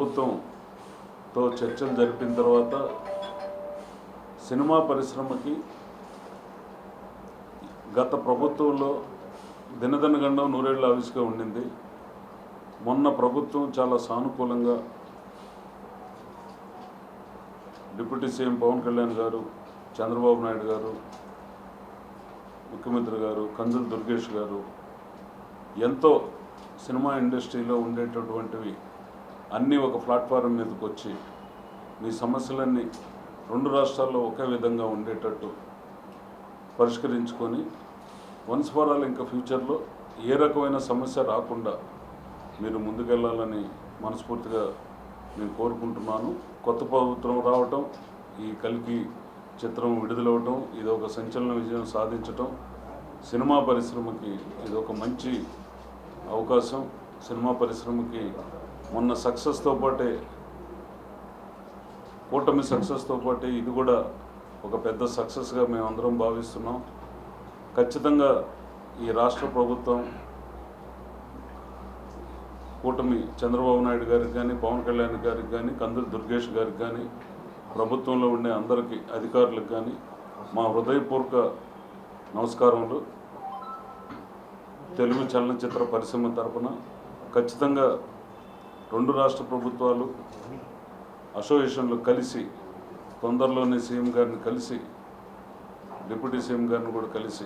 ప్రభుత్వంతో చర్చలు జరిపిన తర్వాత సినిమా పరిశ్రమకి గత ప్రభుత్వంలో దినదినగండం నూరేళ్ల ఆవిష్గా ఉండింది. మొన్న ప్రభుత్వం చాలా సానుకూలంగా డిప్యూటీ సీఎం పవన్ కళ్యాణ్ గారు, చంద్రబాబు నాయుడు గారు, ముఖ్యమంత్రి గారు, కందుల దుర్గేష్ గారు ఎంతో సినిమా ఇండస్ట్రీలో ఉండేటటువంటివి అన్నీ ఒక ప్లాట్ఫారం మీదకి వచ్చి మీ సమస్యలన్నీ రెండు రాష్ట్రాల్లో ఒకే విధంగా ఉండేటట్టు పరిష్కరించుకొని వన్స్ ఫర్ ఆల్ ఇంకా ఫ్యూచర్లో ఏ రకమైన సమస్య రాకుండా మీరు ముందుకెళ్ళాలని మనస్ఫూర్తిగా నేను కోరుకుంటున్నాను. కొత్త ప్రభుత్వం రావటం, ఈ కల్కి చిత్రం విడుదలవటం, ఇది ఒక సంచలన విజయం సాధించటం సినిమా పరిశ్రమకి ఇది ఒక మంచి అవకాశం. సినిమా పరిశ్రమకి మొన్న సక్సెస్తో పాటే, కూటమి సక్సెస్తో పాటే ఇది కూడా ఒక పెద్ద సక్సెస్గా మేమందరం భావిస్తున్నాం. ఖచ్చితంగా ఈ రాష్ట్ర ప్రభుత్వం కూటమి చంద్రబాబు నాయుడు గారికి కానీ, పవన్ కళ్యాణ్ గారికి కానీ, కందుల దుర్గేష్ గారికి కానీ, ప్రభుత్వంలో ఉండే అందరికీ అధికారులకు కానీ మా హృదయపూర్వక నమస్కారములు. తెలుగు చలనచిత్ర పరిశ్రమ తరపున ఖచ్చితంగా రెండు రాష్ట్ర ప్రభుత్వాలు అసోసియేషన్లు కలిసి తొందరలోనే సీఎం గారిని కలిసి, డిప్యూటీ సీఎం గారిని కూడా కలిసి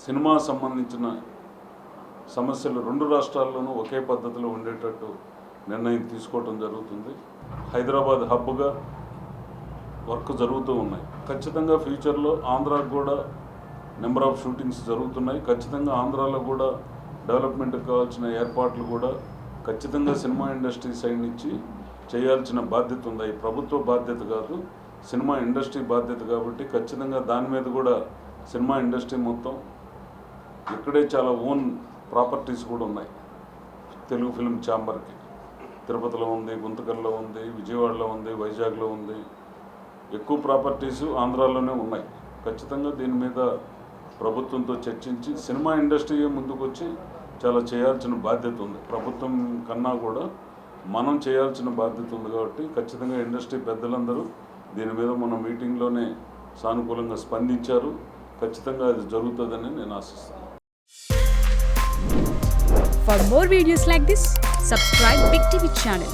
సినిమా సంబంధించిన సమస్యలు రెండు రాష్ట్రాల్లోనూ ఒకే పద్ధతిలో ఉండేటట్టు నిర్ణయం తీసుకోవటం జరుగుతుంది. హైదరాబాద్ హబ్గా వర్క్ జరుగుతూ ఉన్నాయి. ఖచ్చితంగా ఫ్యూచర్లో ఆంధ్రాకు కూడా నెంబర్ ఆఫ్ షూటింగ్స్ జరుగుతున్నాయి. ఖచ్చితంగా ఆంధ్రాలో కూడా డెవలప్మెంట్కి కావాల్సిన ఏర్పాట్లు కూడా ఖచ్చితంగా సినిమా ఇండస్ట్రీ సైడ్ నుంచి చేయాల్సిన బాధ్యత ఉంది. ఈ ప్రభుత్వ బాధ్యత కాదు, సినిమా ఇండస్ట్రీ బాధ్యత. కాబట్టి ఖచ్చితంగా దాని మీద కూడా సినిమా ఇండస్ట్రీ మొత్తం ఇక్కడే చాలా ఓన్ ప్రాపర్టీస్ కూడా ఉన్నాయి. తెలుగు ఫిల్మ్ ఛాంబర్కి తిరుపతిలో ఉంది, గుంతకల్లో ఉంది, విజయవాడలో ఉంది, వైజాగ్లో ఉంది. ఎక్కువ ప్రాపర్టీసు ఆంధ్రాలోనే ఉన్నాయి. ఖచ్చితంగా దీని మీద ప్రభుత్వంతో చర్చించి సినిమా ఇండస్ట్రీ ముందుకు వచ్చి చాలా చేయాల్సిన బాధ్యత ఉంది. ప్రభుత్వం కన్నా కూడా మనం చేయాల్సిన బాధ్యత ఉంది. కాబట్టి ఖచ్చితంగా ఇండస్ట్రీ పెద్దలందరూ దీని మీద మన మీటింగ్లోనే సానుకూలంగా స్పందించారు. ఖచ్చితంగా అది జరుగుతుందని నేను ఆశిస్తున్నాను. For more videos like this, subscribe Big TV channel.